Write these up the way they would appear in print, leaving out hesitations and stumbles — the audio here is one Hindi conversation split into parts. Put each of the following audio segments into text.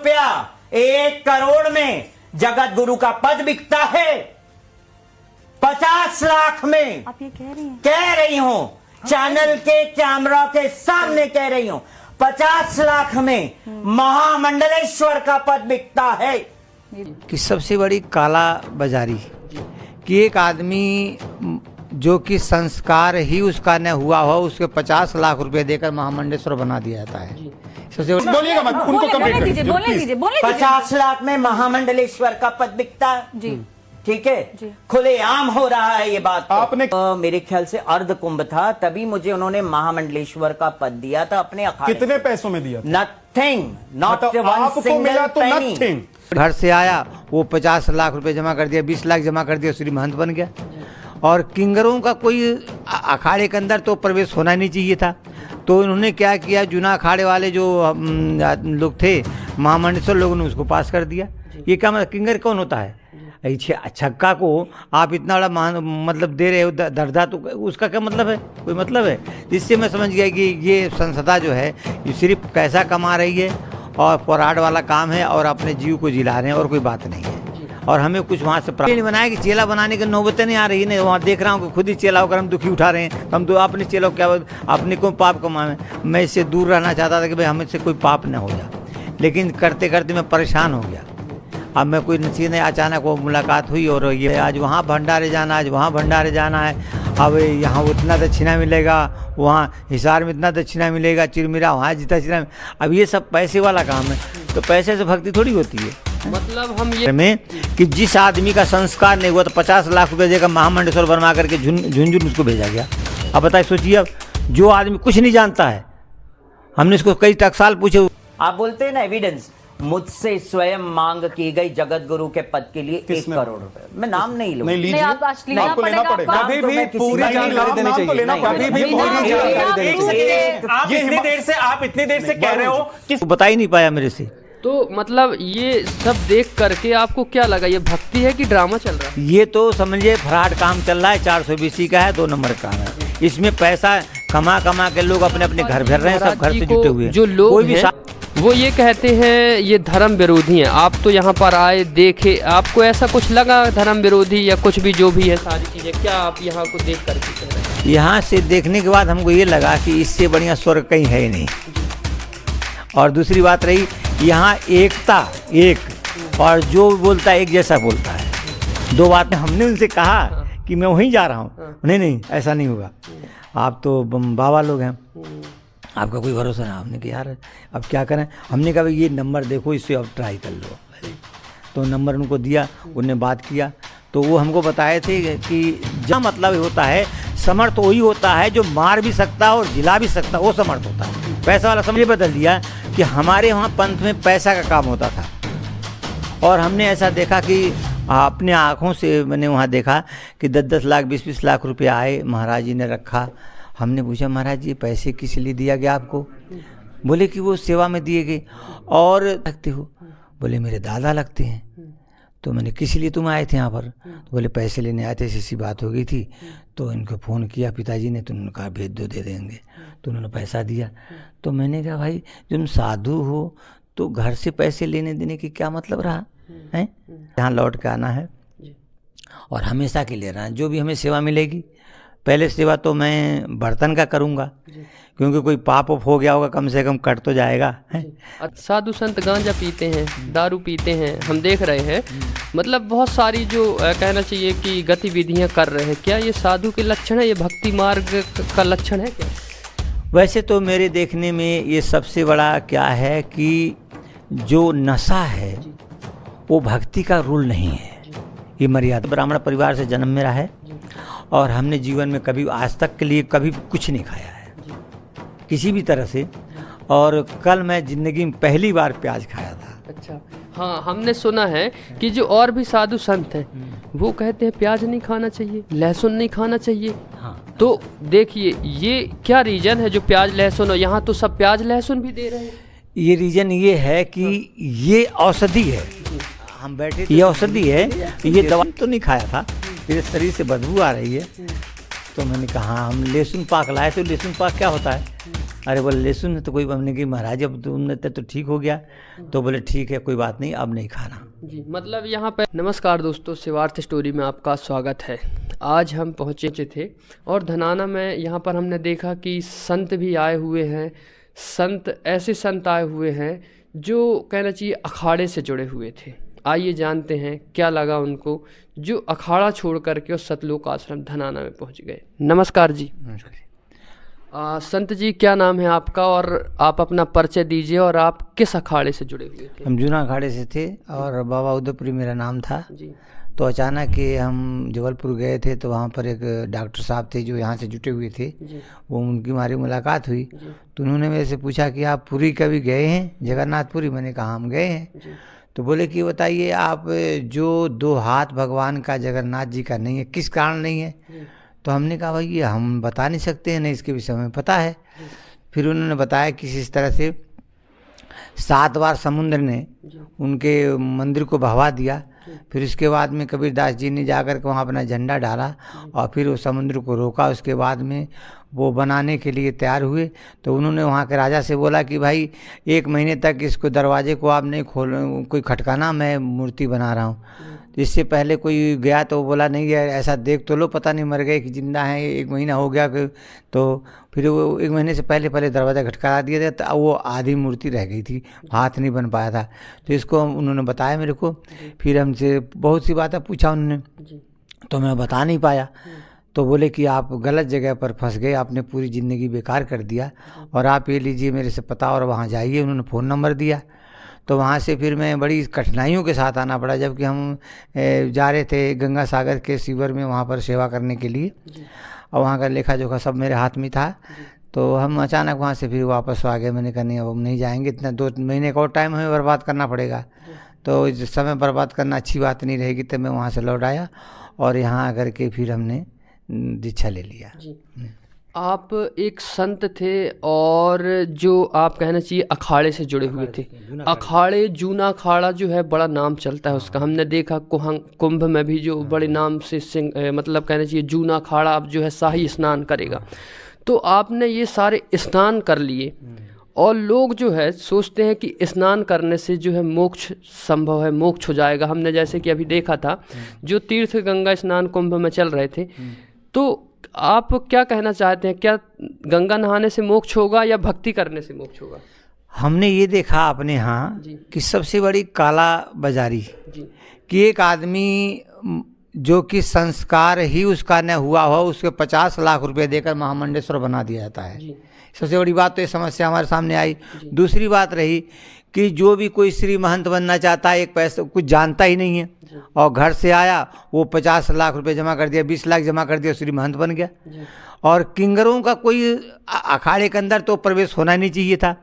रुपया, 1 करोड़ में जगत गुरु का पद बिकता है। 50 लाख में आप ये कह रही हूं, चैनल के कैमरा के सामने कह रही हूं, 50 लाख में महामंडलेश्वर का पद बिकता है। कि सबसे बड़ी काला बाजारी कि एक आदमी जो कि संस्कार ही उसका न हुआ हो, उसके 50 लाख रुपए देकर महामंडलेश्वर बना दिया जाता है। सबसे बोलिएगा मत, उनको कंप्लीट दीजिए, बोलने करिए। दीजिए, बोलने 50 लाख में महामंडलेश्वर का पद बिकता है जी। ठीक है, खुलेआम हो रहा है ये बात। आपने मेरे ख्याल से अर्ध कुंभ था, तभी मुझे उन्होंने महामंडलेश्वर का पद दिया था अपने अखाड़े। कितने पैसों में दिया? नथिंग, नॉट मतलब वन आपको सिंगल मिला तो पेनी। नथिंग। घर से आया, वो 50 लाख रुपए जमा कर दिया, 20 लाख जमा कर दिया, श्री महंत बन गया। और किंगरों का कोई अखाड़े के अंदर तो प्रवेश होना नहीं चाहिए था। तो उन्होंने क्या किया, जूना अखाड़े वाले जो लोग थे, महामंडलेश्वर लोगों ने उसको पास कर दिया। ये क्या मतलब, किंगर कौन होता है? छक्का को आप इतना बड़ा मतलब दे रहे हो दर्दा, तो उसका क्या मतलब है? कोई मतलब है? इससे मैं समझ गया कि ये संसदा जो है ये सिर्फ पैसा कमा रही है और फॉरवर्ड वाला काम है और अपने जीव को जिला रहे हैं, और कोई बात नहीं है। और हमें कुछ वहाँ से प्राप्त नहीं बनाया कि चेला बनाने की नौबतें नहीं आ रही है। नहीं, वहाँ देख रहा हूँ कि खुद ही चेला होकर हम दुखी उठा रहे हैं। हम तो अपने चेला क्या, अपने को पाप कमाए। मैं इससे दूर रहना चाहता था कि भाई हमें से कोई पाप न हो जाए, लेकिन करते करते मैं परेशान हो गया। अब मैं कोई नसीब नहीं, अचानक वो मुलाकात हुई और ये आज वहाँ भंडारे जाना, आज वहाँ भंडारे जाना है। अब यहाँ उतना दक्षिणा मिलेगा, वहाँ हिसार में इतना दक्षिणा मिलेगा, चिरमिरा वहाँ जितना दक्षिणा। अब ये सब पैसे वाला काम है, तो पैसे से भक्ति थोड़ी होती है। मतलब हम ये में कि जिस आदमी का संस्कार नहीं हुआ तो 50 लाख रुपए देकर महामंडलेश्वर बनवा करके झुंझुन उसको भेजा गया। अब बताइए, सोचिए, अब जो आदमी कुछ नहीं जानता है, हमने इसको कई टकसाल पूछे। आप बोलते हैं ना एविडेंस, मुझसे स्वयं मांग की गई जगत गुरु के पद के लिए 1 करोड़ रुपए। मैं नाम नहीं लूंगा। नहीं लीजिए, आप आज लेना आपको लेना पड़ेगा पड़ेगा। आपको। कभी भी किसी पूरी का नहीं, जानकारी देनी नाम तो चाहिए। लेना कभी भी पड़ेगा। पूरी जानकारी देनी चाहिए। आप इतनी देर से कह रहे हो कि बता ही नहीं पाया मेरे से। तो मतलब ये सब देख करके आपको क्या लगा, ये भक्ति है कि ड्रामा चल रहा है? ये तो समझिए फ्रॉड काम चल रहा है, 420 का है, 2 नंबर का है। इसमें पैसा कमा कमा के लोग अपने अपने घर भर रहे हैं, सब घर से जुटे हुए हैं। जो लोग कोई भी हैं, वो ये कहते हैं ये धर्म विरोधी हैं। आप तो यहाँ पर आए, देखे, आपको ऐसा कुछ लगा धर्म विरोधी या कुछ भी जो भी है सारी चीज़ें, क्या आप यहाँ को देख करके कह रहे हैं? यहाँ से देखने के बाद हमको ये लगा कि इससे बढ़िया स्वर्ग कहीं है ही नहीं। और दूसरी बात रही, यहाँ एकता, एक, और जो बोलता है एक जैसा बोलता है। 2 बातें हमने उनसे कहा कि मैं वहीं जा रहा हूँ, नहीं ऐसा नहीं होगा, आप तो बाबा लोग हैं, आपका कोई भरोसा नहीं। हमने कहा यार अब क्या करें, हमने कहा ये नंबर देखो, इससे अब ट्राई कर लो। तो नंबर उनको दिया, उनने बात किया, तो वो हमको बताए थे कि जहाँ मतलब होता है, समर्थ वही होता है जो मार भी सकता है और जिला भी सकता है, वो समर्थ होता है। पैसा वाला समझ बदल दिया कि हमारे वहाँ पंथ में पैसा का काम होता था। और हमने ऐसा देखा कि अपने आँखों से मैंने वहाँ देखा कि 10-10 लाख 20-20 लाख रुपये आए, महाराज जी ने रखा। हमने पूछा, महाराज जी पैसे किस लिए दिया गया आपको? बोले कि वो सेवा में दिए गए। और लगते हो? बोले मेरे दादा लगते हैं। तो मैंने किस लिए तुम आए थे यहाँ पर? तो बोले पैसे लेने आए थे, ऐसी बात हो गई थी। तो इनको फ़ोन किया पिताजी ने, तो उन्होंने कहा भेज दो, दे देंगे। तो उन्होंने पैसा दिया। तो मैंने कहा भाई तुम साधु हो तो घर से पैसे लेने देने की क्या मतलब रहा है? यहाँ लौट के आना है और हमेशा के लिए रहना। जो भी हमें सेवा मिलेगी, पहले सेवा तो मैं बर्तन का करूँगा, क्योंकि कोई पाप हो गया होगा, कम से कम कट तो जाएगा। साधु संत गांजा पीते हैं, दारू पीते हैं, हम देख रहे हैं। मतलब बहुत सारी जो कहना चाहिए कि गतिविधियां कर रहे हैं, क्या ये साधु के लक्षण है, ये भक्ति मार्ग का लक्षण है क्या? वैसे तो मेरे देखने में ये सबसे बड़ा क्या है कि जो नशा है वो भक्ति का रूल नहीं है। ये मर्यादा, ब्राह्मण परिवार से जन्म मेरा है और हमने जीवन में कभी आज तक के लिए कभी कुछ नहीं खाया है किसी भी तरह से। और कल मैं ज़िंदगी में पहली बार प्याज खाया था। अच्छा, हाँ, हमने सुना है कि जो और भी साधु संत हैं वो कहते हैं प्याज नहीं खाना चाहिए, लहसुन नहीं खाना चाहिए। हाँ, तो देखिए ये क्या रीजन है जो प्याज लहसुन, और यहाँ तो सब प्याज लहसुन भी दे रहे हैं। ये रीज़न ये है कि ये औषधि है। हम बैठे, ये औषधि है, ये दवा तो नहीं खाया था, मेरे शरीर से बदबू आ रही है। तो मैंने कहा हम लहसुन पाक लाए, तो लहसुन पाक क्या होता है? अरे बोले लहसुन, तो कोई हमने कि महाराज अब तुमने तो ठीक हो गया, तो बोले ठीक है कोई बात नहीं, अब नहीं खाना। जी, मतलब यहाँ पे नमस्कार दोस्तों, शिवार्थ स्टोरी में आपका स्वागत है। आज हम पहुँचे थे और धनाना में यहाँ पर हमने देखा कि संत भी आए हुए हैं। ऐसे संत आए हुए हैं जो कहना चाहिए अखाड़े से जुड़े हुए थे। आइए जानते हैं क्या लगा उनको जो अखाड़ा छोड़ करके उस सतलोक आश्रम धनाना में पहुँच गए। नमस्कार जी। संत जी, क्या नाम है आपका और आप अपना परिचय दीजिए और आप किस अखाड़े से जुड़े हुए थे? हम जूना अखाड़े से थे और बाबा उदयपुरी मेरा नाम था जी। तो अचानक कि हम जबलपुर गए थे तो वहाँ पर एक डॉक्टर साहब थे जो यहाँ से जुटे हुए थे। जी। वो उनकी हमारी मुलाकात हुई जी। तो उन्होंने मेरे से पूछा कि आप पुरी कभी गए हैं, जगन्नाथपुरी? मैंने कहा हम गए हैं। जी। तो बोले कि बताइए आप, जो 2 हाथ भगवान का जगन्नाथ जी का नहीं है, किस कारण नहीं है? तो हमने कहा भाई ये हम बता नहीं सकते हैं, नहीं इसके विषय में पता है। फिर उन्होंने बताया कि इस तरह से 7 बार समुद्र ने उनके मंदिर को बहवा दिया। फिर उसके बाद में कबीरदास जी ने जाकर के वहाँ अपना झंडा डाला और फिर वो समुद्र को रोका। उसके बाद में वो बनाने के लिए तैयार हुए तो उन्होंने वहाँ के राजा से बोला कि भाई 1 महीने तक इसको दरवाजे को आप नहीं कोई खटकाना, मैं मूर्ति बना रहा हूँ। इससे पहले कोई गया तो वो बोला नहीं यार ऐसा देख तो लो, पता नहीं मर गए कि जिंदा हैं, 1 महीना हो गया। तो फिर वो 1 महीने से पहले दरवाज़ा खटका दिया था तो वो आधी मूर्ति रह गई थी, हाथ नहीं बन पाया था। तो इसको उन्होंने बताया मेरे को। फिर हमसे बहुत सी बातें पूछा उन्होंने तो मैं बता नहीं पाया। तो बोले कि आप गलत जगह पर फंस गए, आपने पूरी ज़िंदगी बेकार कर दिया और आप ये लीजिए मेरे से पता और वहाँ जाइए। उन्होंने फ़ोन नंबर दिया। तो वहाँ से फिर मैं बड़ी कठिनाइयों के साथ आना पड़ा, जबकि हम जा रहे थे गंगा सागर के शिविर में वहाँ पर सेवा करने के लिए और वहाँ का लेखा जोखा सब मेरे हाथ में था। तो हम अचानक वहाँ से फिर वापस आ गए। मैंने कहा नहीं अब हम नहीं जाएंगे, इतना 2 महीने का और टाइम हमें बर्बाद करना पड़ेगा, तो समय बर्बाद करना अच्छी बात नहीं रहेगी। तो मैं वहाँ से लौट आया और यहाँ आकर के फिर हमने दीक्षा ले लिया। आप एक संत थे और जो आप कहना चाहिए अखाड़े से जुड़े हुए थे। अखाड़े, जूना अखाड़ा जो है बड़ा नाम चलता है उसका। हमने देखा कुंभ में भी जो बड़े नाम से मतलब कहना चाहिए जूना अखाड़ा अब जो है शाही स्नान करेगा। तो आपने ये सारे स्नान कर लिए और लोग जो है सोचते हैं कि स्नान करने से जो है मोक्ष संभव है, मोक्ष हो जाएगा। हमने जैसे कि अभी देखा था जो तीर्थ गंगा स्नान कुंभ में चल रहे थे। तो आप क्या कहना चाहते हैं, क्या गंगा नहाने से मोक्ष होगा या भक्ति करने से मोक्ष होगा? हमने ये देखा अपने यहाँ कि सबसे बड़ी काला बाजारी कि एक आदमी जो कि संस्कार ही उसका न हुआ हो उसके 50 लाख रुपए देकर महामंडेश्वर बना दिया जाता है। सबसे बड़ी बात तो ये समस्या हमारे सामने आई। दूसरी बात रही कि जो भी कोई श्री महंत बनना चाहता है, एक पैसा कुछ जानता ही नहीं है और घर से आया वो 50 लाख रुपए जमा कर दिया, 20 लाख जमा कर दिया, श्री महंत बन गया। और किंगरों का कोई अखाड़े के अंदर तो प्रवेश होना नहीं चाहिए था।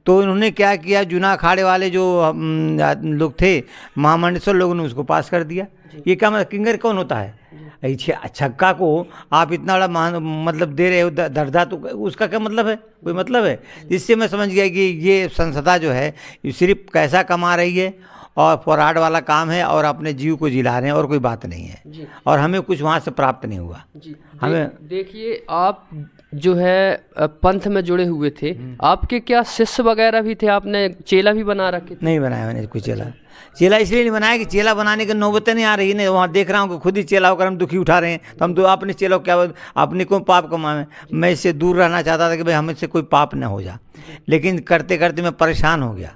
तो उन्होंने क्या किया, जूना अखाड़े वाले जो लोग थे महामंडेश्वर लोगों ने उसको पास कर दिया। ये क्या मतलब, किंगर कौन होता है? छक्का को आप इतना बड़ा मतलब दे रहे हो दर्दा, तो उसका क्या मतलब है? कोई मतलब है? इससे मैं समझ गया कि ये संस्था जो है सिर्फ पैसा कमा रही है और फॉरवर्ड वाला काम है और अपने जीव को जिला रहे हैं और कोई बात नहीं है। और हमें कुछ वहाँ से प्राप्त नहीं हुआ। हमें देखिए, आप जो है पंथ में जुड़े हुए थे, आपके क्या शिष्य वगैरह भी थे? आपने चेला भी बना रखे थे? नहीं बनाया मैंने कोई चेला। चेला इसलिए नहीं बनाया कि चेला बनाने की नौबत नहीं आ रही है। वहाँ देख रहा हूँ कि खुद ही चेला होकर हम दुखी उठा रहे हैं। तो हम तो अपने चेला क्या अपने को पाप कमाएं। मैं इससे दूर रहना चाहता था कि भाई हमसे कोई पाप ना हो जा, लेकिन करते करते मैं परेशान हो गया।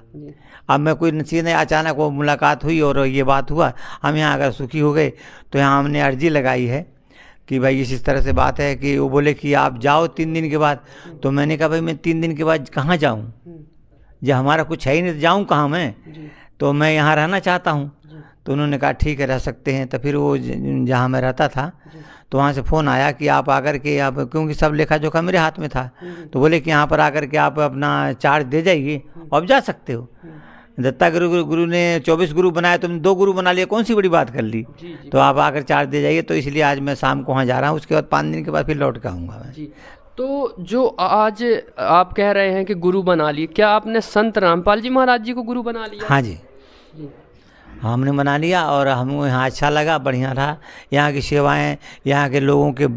अब मैं कोई चीज़ नहीं, अचानक वो मुलाकात हुई और ये बात हुआ, हम यहाँ अगर सुखी हो गए। तो यहाँ हमने अर्जी लगाई है कि भाई इस तरह से बात है कि वो बोले कि आप जाओ 3 दिन के बाद। तो मैंने कहा भाई मैं 3 दिन के बाद कहाँ जाऊँ, जब हमारा कुछ है ही नहीं तो जाऊँ कहाँ मैं? तो मैं यहाँ रहना चाहता हूँ। तो उन्होंने कहा ठीक है रह सकते हैं। तो फिर वो जहाँ मैं रहता था तो वहाँ से फ़ोन आया कि आप आकर के आप, क्योंकि सब लेखा जोखा मेरे हाथ में था, तो बोले कि यहाँ पर आकर के आप अपना चार्ज दे जाइए और जा सकते हो। दत्ता गुरु ने 24 गुरु बनाया, तुमने 2 गुरु बना लिया, कौन सी बड़ी बात कर ली? तो आप आकर चार्ज दे जाइए। तो इसलिए आज मैं शाम को वहाँ जा रहा हूँ, उसके बाद 5 दिन के बाद फिर लौट के आऊँगा मैं। तो जो आज आप कह रहे हैं कि गुरु बना लिए, क्या आपने संत रामपाल जी महाराज जी को गुरु बना लिया? हाँ जी। हमने बना लिया और हमको यहाँ अच्छा लगा, बढ़िया रहा। यहाँ की सेवाएं, यहाँ के लोगों के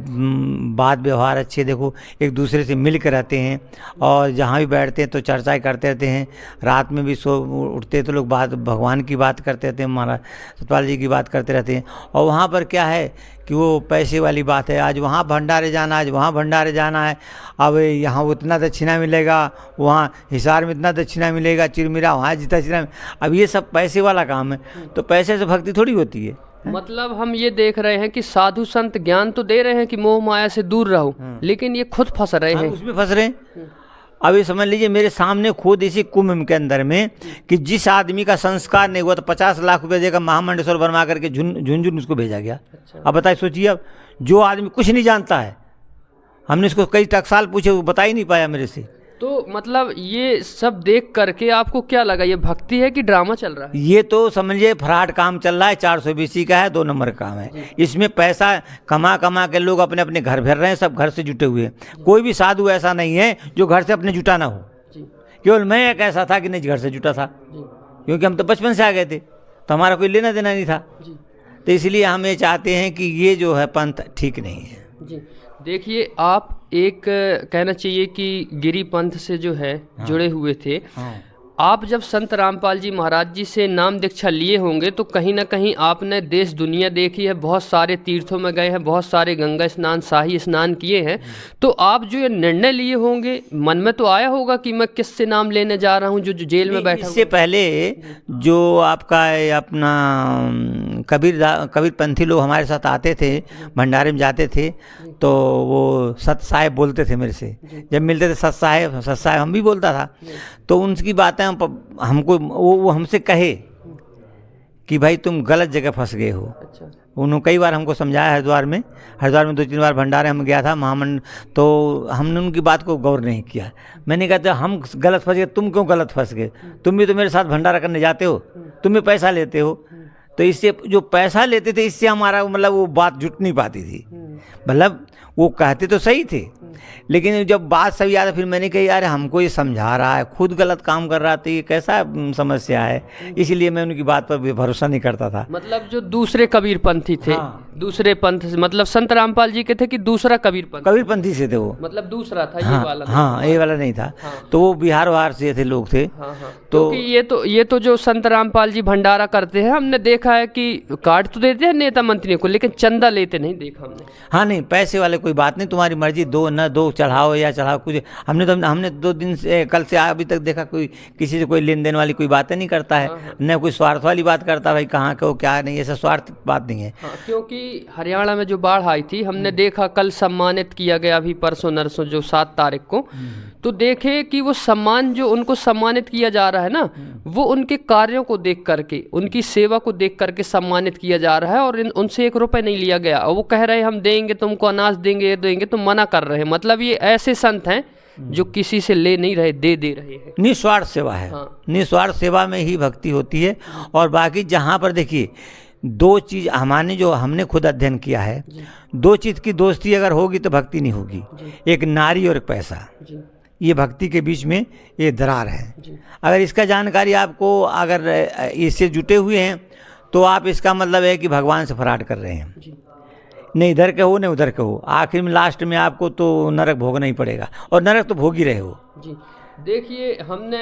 बात व्यवहार अच्छे, देखो एक दूसरे से मिल कर रहते हैं और जहाँ भी बैठते हैं तो चर्चाएं करते रहते हैं। रात में भी सो उठते तो लोग बात भगवान की बात करते रहते हैं, महाराज सतपाल जी की बात करते रहते हैं। और वहाँ पर क्या है कि वो पैसे वाली बात है, आज वहाँ भंडारे जाना, आज वहाँ भंडारे जाना है, अब यहाँ उतना दक्षिणा मिलेगा, वहाँ हिसार में इतना दक्षिणा मिलेगा, चिरमिरा वहाँ जितना दक्षिणा। अब ये सब पैसे वाला काम है, तो पैसे से भक्ति थोड़ी होती है। मतलब हम ये देख रहे हैं कि साधु संत ज्ञान तो दे रहे हैं कि मोह माया से दूर रहो, लेकिन ये खुद फंस रहे हैं। उसमें फंस रहे हैं। अब ये समझ लीजिए मेरे सामने खुद इसी कुंभ के अंदर में कि जिस आदमी का संस्कार नहीं हुआ तो 50 लाख रुपए देकर महामंडेश्वर बनवा करके झुंझुन उसको भेजा गया। अब बताइए, सोचिए, अब जो आदमी कुछ नहीं जानता है, हमने इसको कई टकसाल पूछे, वो बता ही नहीं पाया मेरे से। तो मतलब ये सब देख करके आपको क्या लगा, ये भक्ति है कि ड्रामा चल रहा है? ये तो समझिए फ्रॉड काम चल रहा है, 420 का है, 2 नंबर का काम है। इसमें पैसा कमा कमा के लोग अपने अपने घर भर रहे हैं, सब घर से जुटे हुए हैं। कोई भी साधु ऐसा नहीं है जो घर से अपने जुटा ना हो। केवल मैं एक ऐसा था कि नहीं घर से जुटा था, क्योंकि हम तो बचपन से आ गए थे, तो हमारा कोई लेना देना नहीं था। तो इसलिए हम ये चाहते हैं कि ये जो है पंथ ठीक नहीं है। जी देखिए, आप एक कहना चाहिए कि गिरी पंथ से जो है जुड़े हुए थे। आप जब संत रामपाल जी महाराज जी से नाम दीक्षा लिए होंगे तो कहीं ना कहीं आपने देश दुनिया देखी है, बहुत सारे तीर्थों में गए हैं, बहुत सारे गंगा स्नान, शाही स्नान किए हैं। तो आप जो ये निर्णय लिए होंगे, मन में तो आया होगा कि मैं किससे नाम लेने जा रहा हूँ जो जेल में बैठा। इससे पहले जो आपका अपना कबीर पंथी लोग हमारे साथ आते थे, भंडारे में जाते थे, तो वो सत साहेब बोलते थे मेरे से, जब मिलते थे सत साहेब हम भी बोलता था। तो उनकी बातें हमको वो हमसे कहे कि भाई तुम गलत जगह फंस गए हो। अच्छा। उन्होंने कई बार हमको समझाया। हरिद्वार में 2-3 बार भंडारे हम गया था महामंड, तो हमने उनकी बात को गौर नहीं किया। मैंने कहा था हम गलत फंस गए, तुम क्यों गलत फंस गए? तुम भी तो मेरे साथ भंडारा करने जाते हो, तुम भी पैसा लेते हो। तो इससे जो पैसा लेते थे इससे हमारा मतलब वो बात जुट नहीं पाती थी। मतलब वो कहते तो सही थे, लेकिन जब बात सही आया फिर मैंने कहा यार हमको ये समझा रहा है, खुद गलत काम कर रहा था, ये कैसा समस्या है। इसलिए मैं उनकी बात पर भरोसा नहीं करता था। मतलब जो दूसरे कबीर पंथी थे, दूसरे पंथ से, मतलब संत रामपाल जी के थे कि दूसरा कबीर पंथी से थे वो, मतलब दूसरा था। ये वाला हाँ, ये वाला नहीं था। तो वो बिहार से थे लोग थे। तो ये तो जो संत रामपाल जी भंडारा करते हैं, हमने देखा है कि कार्ड तो देते हैं नेता मंत्री को, लेकिन चंदा लेते नहीं देखा हमने। हाँ नहीं, पैसे वाले कोई बात नहीं, तुम्हारी मर्जी, दो चढ़ाओ या चढ़ाओ कुछ। हमने 2 दिन से, कल से अभी तक देखा कोई किसी से कोई लेन देन वाली कोई बातें नहीं करता है, न कोई स्वार्थ वाली बात करता, भाई कहाँ के हो क्या नहीं, ऐसा स्वार्थ बात नहीं है। क्योंकि हरियाणा में जो बाढ़ आई थी, हमने देखा कल सम्मानित किया गया अभी परसों नरसों जो 7 तारीख को, तो देखे कि वो सम्मान जो उनको सम्मानित किया जा रहा है ना, वो उनके कार्यों को देख करके, उनकी सेवा को देख करके सम्मानित किया जा रहा है, और उनसे 1 रुपए नहीं लिया गया। और वो कह रहे हैं हम देंगे तुमको, अनाज देंगे, ये देंगे, तो मना कर रहे हैं। मतलब ये ऐसे संत हैं जो किसी से ले नहीं रहे, दे रहे हैं। निस्वार्थ सेवा है। निस्वार्थ सेवा में ही भक्ति होती है। और बाकी जहाँ पर देखिए 2 चीज़ हमने खुद अध्ययन किया है, 2 चीज़ की दोस्ती अगर होगी तो भक्ति नहीं होगी, एक नारी और एक पैसा। ये भक्ति के बीच में ये दरार है। अगर इसका जानकारी आपको, अगर इससे जुटे हुए हैं, तो आप इसका मतलब है कि भगवान से फराड कर रहे हैं। नहीं इधर के हो, नहीं उधर के हो, आखिर में लास्ट में आपको तो नरक भोगना ही पड़ेगा, और नरक तो भोग ही रहे हो। जी देखिए, हमने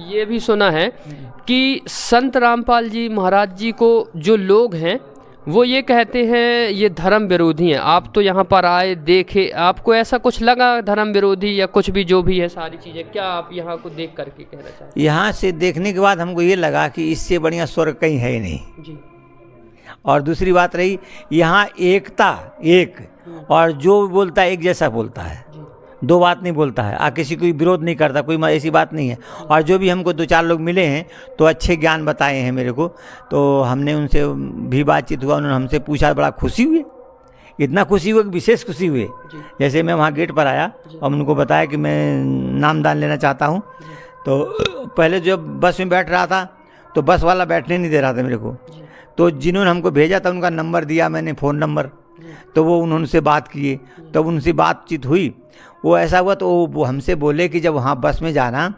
ये भी सुना है कि संत रामपाल जी महाराज जी को जो लोग हैं वो ये कहते हैं ये धर्म विरोधी हैं। आप तो यहाँ पर आए, देखे, आपको ऐसा कुछ लगा धर्म विरोधी या कुछ भी जो भी है सारी चीज़ें, क्या आप यहाँ को देख करके कहना चाहते हैं? यहाँ से देखने के बाद हमको ये लगा कि इससे बढ़िया स्वर्ग कहीं है ही नहीं। जी। और दूसरी बात रही, यहाँ एकता, एक, और जो बोलता है एक जैसा बोलता है, 2 बात नहीं बोलता है, किसी को विरोध नहीं करता, कोई ऐसी बात नहीं है। और जो भी हमको 2-4 लोग मिले हैं तो अच्छे ज्ञान बताए हैं मेरे को, तो हमने उनसे भी बातचीत हुआ, उन्होंने हमसे पूछा, बड़ा खुशी हुई, इतना खुशी हुआ कि विशेष खुशी हुई। जैसे मैं वहाँ गेट पर आया और उनको बताया कि मैं नामदान लेना चाहता हूँ, तो पहले जब बस में बैठ रहा था तो बस वाला बैठने नहीं दे रहा था मेरे को, तो जिन्होंने हमको भेजा था उनका नंबर दिया मैंने, फ़ोन नंबर, तो वो उनसे बात किए, तब उनसे बातचीत हुई। वो ऐसा हुआ तो वो हमसे बोले कि जब वहाँ बस में जाना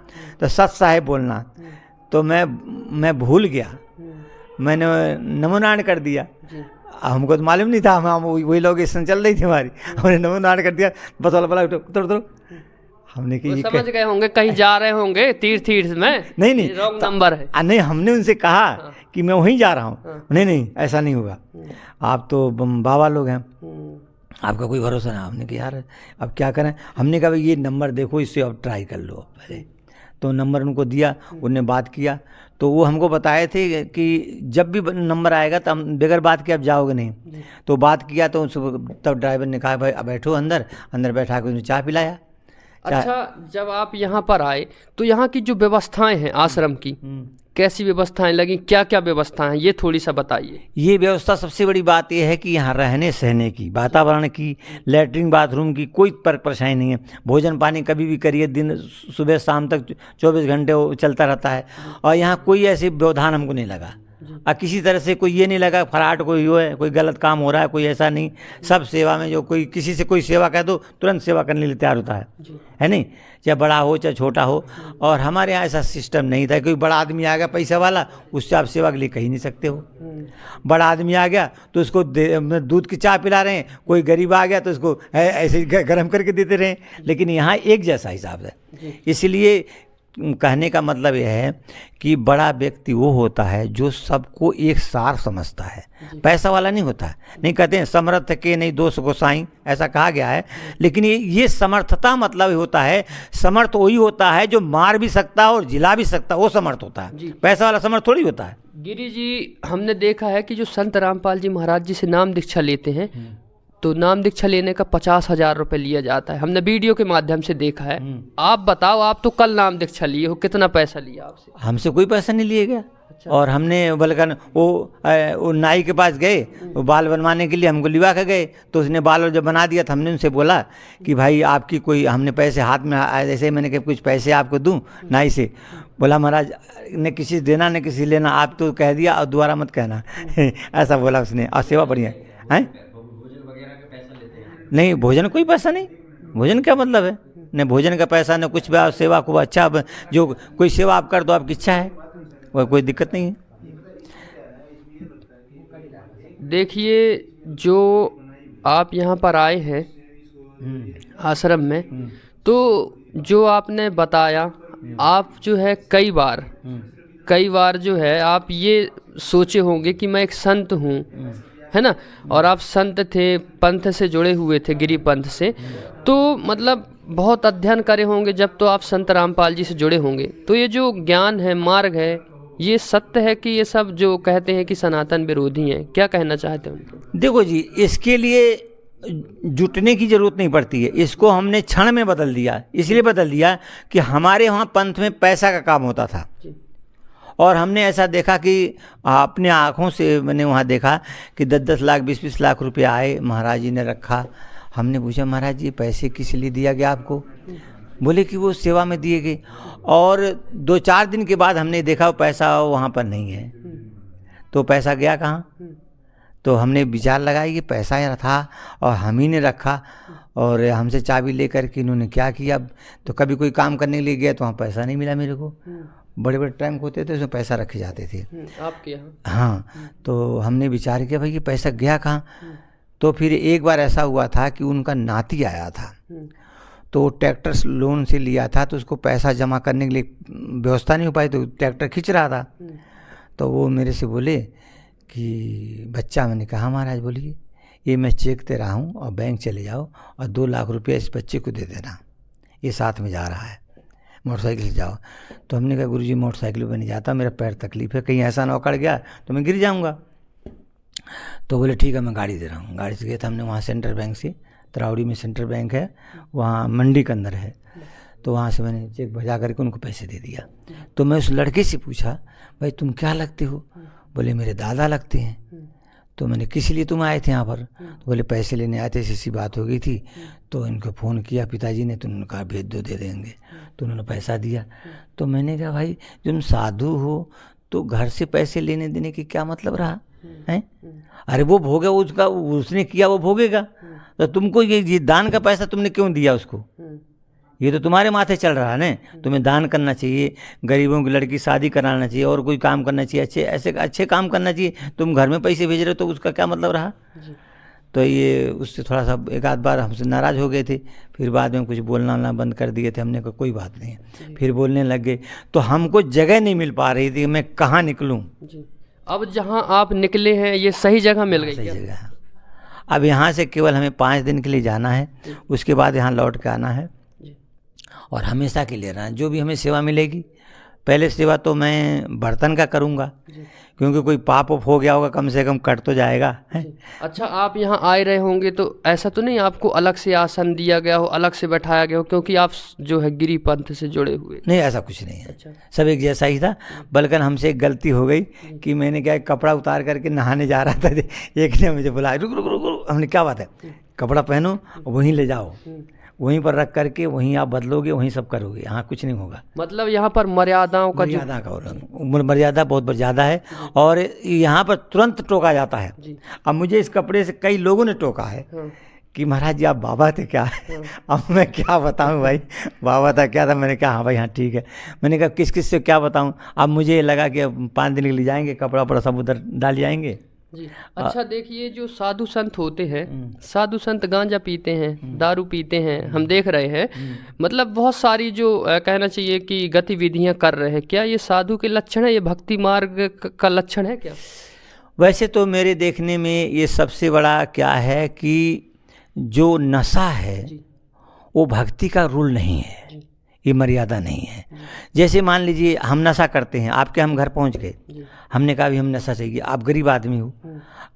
तो सत साहेब बोलना, तो मैं भूल गया। मैंने नमोनारायण कर दिया। हमको तो मालूम नहीं था, हम वही लोग स्टेशन चल रही थी हमारी, हमने नमोनारायण कर दिया। बस वाला बोला उतर, हमने वो कि समझ गए होंगे कहीं जा रहे होंगे तीर्थ में। नहीं रॉन्ग नंबर है। नहीं, हमने उनसे कहा कि मैं वहीं जा रहा हूँ। नहीं ऐसा नहीं होगा, आप तो बाबा लोग हैं, आपका कोई भरोसा नहीं। हमने कहा यार अब क्या करें, हमने कहा भाई ये नंबर देखो, इससे अब ट्राई कर लो पहले। तो नंबर उनको दिया, उनने बात किया, तो वो हमको बताए थे कि जब भी नंबर आएगा तो हम बगैर बात के आप जाओगे नहीं। तो बात किया तो तब ड्राइवर ने कहा भाई अब बैठो अंदर बैठा के उन्हें चाय पिलाया। अच्छा, जब आप यहाँ पर आए तो यहाँ की जो व्यवस्थाएं हैं आश्रम की, कैसी व्यवस्थाएं लगी, क्या क्या व्यवस्थाएं हैं, ये थोड़ी सा बताइए। ये व्यवस्था सबसे बड़ी बात यह है कि यहाँ रहने सहने की, वातावरण की, लैट्रिन बाथरूम की कोई परेशानी नहीं है। भोजन पानी कभी भी करिए, दिन सुबह शाम तक 24 घंटे वो चलता रहता है। और यहाँ कोई ऐसे व्यवधान हमको नहीं लगा, और किसी तरह से कोई ये नहीं लगा फराट कोई हो है, कोई गलत काम हो रहा है, कोई ऐसा नहीं। सब सेवा में जो कोई किसी से कोई सेवा कह दो तुरंत सेवा करने के लिए तैयार होता है नहीं, चाहे बड़ा हो चाहे छोटा हो। और हमारे यहाँ ऐसा सिस्टम नहीं था, कोई बड़ा आदमी आ गया पैसा वाला, उससे आप सेवा के लिए कहीं नहीं सकते हो। बड़ा आदमी आ गया तो उसको दूध की चाय पिला रहे हैं, कोई गरीब आ गया तो उसको ऐसे ही गर्म करके देते रहे। लेकिन यहाँ एक जैसा हिसाब है। इसलिए कहने का मतलब यह है कि बड़ा व्यक्ति वो होता है जो सबको एक सार समझता है, पैसा वाला नहीं होता है। नहीं कहते हैं समर्थ के नहीं दोष गोसाई, ऐसा कहा गया है। लेकिन ये समर्थता मतलब होता है, समर्थ वही होता है जो मार भी सकता है और जिला भी सकता है, वो समर्थ होता है। पैसा वाला समर्थ थोड़ी होता है। गिरी जी, हमने देखा है कि जो संत रामपाल जी महाराज जी से नाम दीक्षा लेते हैं तो नाम दीक्षा लेने का 50,000 रुपये लिया जाता है। हमने वीडियो के माध्यम से देखा है। आप बताओ, आप तो कल नाम दीक्षा लिए हो, कितना पैसा लिया आपसे? हमसे कोई पैसा नहीं लिया गया। और हमने बल्कि वो नाई के पास गए, वो बाल बनवाने के लिए हमको लिवा के गए, तो उसने बाल जब बना दिया तो हमने उनसे बोला कि भाई आपकी कोई, हमने पैसे हाथ में ऐसे मैंने कहा कुछ पैसे आपको दूं नाई से। बोला महाराज ने किसी से देना न किसी लेना, आप तो कह दिया और दोबारा मत कहना ऐसा बोला उसने। और सेवा बढ़िया है। नहीं, भोजन कोई पैसा नहीं, भोजन क्या मतलब है, न भोजन का पैसा न कुछ भी। आप सेवा को अच्छा, जो कोई सेवा आप कर दो आपकी इच्छा है, वह कोई दिक्कत नहीं है। देखिए, जो आप यहाँ पर आए हैं आश्रम में, तो जो आपने बताया, आप जो है कई बार जो है आप ये सोचे होंगे कि मैं एक संत हूँ, है ना, और आप संत थे, पंथ से जुड़े हुए थे, गिरी पंथ से, तो मतलब बहुत अध्ययन करे होंगे जब तो आप संत रामपाल जी से जुड़े होंगे। तो ये जो ज्ञान है, मार्ग है, ये सत्य है कि ये सब जो कहते हैं कि सनातन विरोधी हैं, क्या कहना चाहते हैं उनको? देखो जी, इसके लिए जुटने की जरूरत नहीं पड़ती है, इसको हमने क्षण में बदल दिया। इसलिए बदल दिया कि हमारे वहाँ पंथ में पैसा का काम होता था, और हमने ऐसा देखा कि अपने आँखों से मैंने वहाँ देखा कि 10-10 लाख 20-20 लाख रुपए आए, महाराज जी ने रखा। हमने पूछा महाराज जी पैसे किस लिए दिया गया आपको? बोले कि वो सेवा में दिए गए। और 2-4 दिन के बाद हमने देखा वो पैसा वहाँ पर नहीं है। तो पैसा गया कहाँ? तो हमने विचार लगाया कि पैसा यहाँ था और हम ही ने रखा, और हमसे चाबी लेकर के इन्होंने क्या किया। तो कभी कोई काम करने के लिए गया तो वहाँ पैसा नहीं मिला मेरे को। बड़े बड़े टैंक होते थे उसमें पैसा रखे जाते थे आपके यहाँ। हाँ, तो हमने विचार किया भाई ये पैसा गया कहाँ। तो फिर एक बार ऐसा हुआ था कि उनका नाती आया था, तो ट्रैक्टर लोन से लिया था, तो उसको पैसा जमा करने के लिए व्यवस्था नहीं हो पाई, तो ट्रैक्टर खींच रहा था। तो वो मेरे से बोले कि बच्चा, मैंने कहा महाराज बोलिए, ये मैं चेक दे रहा हूँ और बैंक चले जाओ और 2 लाख रुपये इस बच्चे को दे देना, ये साथ में जा रहा है, मोटरसाइकिल से जाओ। तो हमने कहा गुरुजी मोटरसाइकिल पर नहीं जाता, मेरा पैर तकलीफ है, कहीं ऐसा ना उकड़ गया तो मैं गिर जाऊंगा। तो बोले ठीक है मैं गाड़ी दे रहा हूँ। गाड़ी से गए थे हमने वहाँ सेंट्रल बैंक से, तरावड़ी में सेंट्रल बैंक है, वहाँ मंडी के अंदर है, तो वहाँ से मैंने चेक भजा करके उनको पैसे दे दिया। तो मैं उस लड़के से पूछा भाई तुम क्या लगते हो? बोले मेरे दादा लगते हैं। तो मैंने किस लिए तुम आए थे यहाँ पर? तो बोले पैसे लेने आए थे, ऐसी बात हो गई थी, तो इनको फ़ोन किया पिताजी ने, तो उन्होंने कहा भेज दो दे देंगे, तो उन्होंने पैसा दिया। तो मैंने कहा भाई तुम साधु हो तो घर से पैसे लेने देने की क्या मतलब रहा है? अरे वो भोगे, उसका उसने किया वो भोगेगा, तो तुमको ये दान का पैसा तुमने क्यों दिया उसको? ये तो तुम्हारे माथे चल रहा है ना। तुम्हें दान करना चाहिए, गरीबों की लड़की शादी कराना चाहिए, और कोई काम करना चाहिए, अच्छे काम करना चाहिए। तुम घर में पैसे भेज रहे हो तो उसका क्या मतलब रहा। तो ये उससे थोड़ा सा एक आध बार हमसे नाराज़ हो गए थे, फिर बाद में कुछ बोलना बंद कर दिए थे। हमने कहा कोई बात नहीं है, फिर बोलने लग गए। तो हमको जगह नहीं मिल पा रही थी, मैं कहाँ निकलूँ। अब जहाँ आप निकले हैं ये सही जगह मिल गई सही क्या? जगह है। अब यहाँ से केवल हमें 5 दिन के लिए जाना है, उसके बाद यहाँ लौट के आना है, और हमेशा के लिए रहना। जो भी हमें सेवा मिलेगी, पहले सेवा तो मैं बर्तन का करूँगा, क्योंकि कोई पाप हो गया होगा, कम से कम कट तो जाएगा है। अच्छा, आप यहाँ आए रहे होंगे तो ऐसा तो नहीं आपको अलग से आसन दिया गया हो, अलग से बैठाया गया हो, क्योंकि आप जो है गिरी पंथ से जुड़े हुए? नहीं, ऐसा कुछ नहीं है। अच्छा। सब एक जैसा ही था, बल्कि हमसे एक गलती हो गई कि मैंने क्या कपड़ा उतार करके नहाने जा रहा था, एक ने मुझे बुलाया, रुक रुक रुक रुक। हमने क्या बात है, कपड़ा पहनो, वहीं ले जाओ, वहीं पर रख करके वहीं आप बदलोगे, वहीं सब करोगे, यहाँ कुछ नहीं होगा। मतलब यहाँ पर मर्यादाओं का मर्यादा बहुत ज़्यादा है, और यहाँ पर तुरंत टोका जाता है। अब मुझे इस कपड़े से कई लोगों ने टोका है कि महाराज जी आप बाबा थे क्या? अब मैं क्या बताऊं भाई, बाबा था क्या था? मैंने कहा हाँ भाई हाँ ठीक है। मैंने कहा किस किस से क्या बताऊं? अब मुझे लगा कि अब 5 दिन के लिए जाएंगे, कपड़ा वपड़ा सब उधर डाल जाएंगे। जी। अच्छा, देखिए जो साधु संत होते हैं, साधु संत गांजा पीते हैं, दारू पीते हैं, हम देख रहे हैं। मतलब बहुत सारी जो कहना चाहिए कि गतिविधियां कर रहे हैं, क्या ये साधु के लक्षण है? ये भक्ति मार्ग का लक्षण है क्या? वैसे तो मेरे देखने में ये सबसे बड़ा क्या है कि जो नशा है वो भक्ति का रूल नहीं है, ये मर्यादा नहीं है। जैसे मान लीजिए हम नशा करते हैं, आपके हम घर पहुंच गए, हमने कहा भी हम नशा चाहिए, आप गरीब आदमी हो,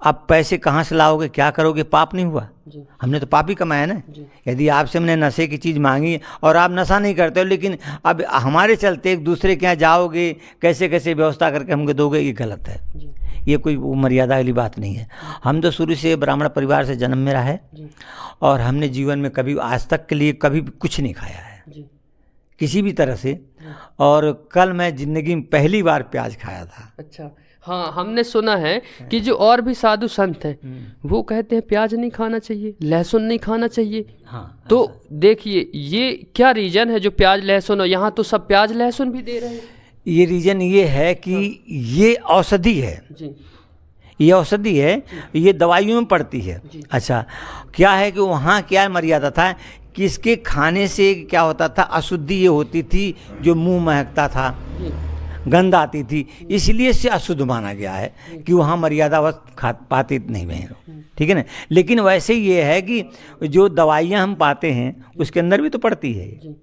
आप पैसे कहाँ से लाओगे, क्या करोगे? पाप नहीं हुआ? हमने तो पाप ही कमाया ना। यदि आपसे हमने नशे की चीज़ मांगी और आप नशा नहीं करते हो, लेकिन अब हमारे चलते एक दूसरे के यहाँ जाओगे, कैसे कैसे व्यवस्था करके हमको दोगे, ये गलत है। ये कोई वो मर्यादा वाली बात नहीं है। हम तो शुरू से ब्राह्मण परिवार से जन्म मेरा है, और हमने जीवन में कभी आज तक के लिए कभी कुछ नहीं खाया है किसी भी तरह से। और कल मैं ज़िंदगी में पहली बार प्याज खाया था। अच्छा, हाँ, हमने सुना है कि जो और भी साधु संत हैं वो कहते हैं प्याज नहीं खाना चाहिए, लहसुन नहीं खाना चाहिए। हाँ, तो देखिए ये क्या रीज़न है जो प्याज लहसुन, और यहाँ तो सब प्याज लहसुन भी दे रहे हैं। ये रीज़न ये है कि ये औषधि है जी। ये औषधि है, ये दवाइयों में पड़ती है। अच्छा, क्या है कि वहाँ क्या मर्यादा था कि इसके खाने से क्या होता था, अशुद्धि ये होती थी, जो मुंह महकता था, गंध आती थी, इसलिए से अशुद्ध माना गया है कि वहाँ मर्यादावश खा पाते नहीं बहन, ठीक है ना। लेकिन वैसे ही ये है कि जो दवाइयाँ हम पाते हैं उसके अंदर भी तो पड़ती है।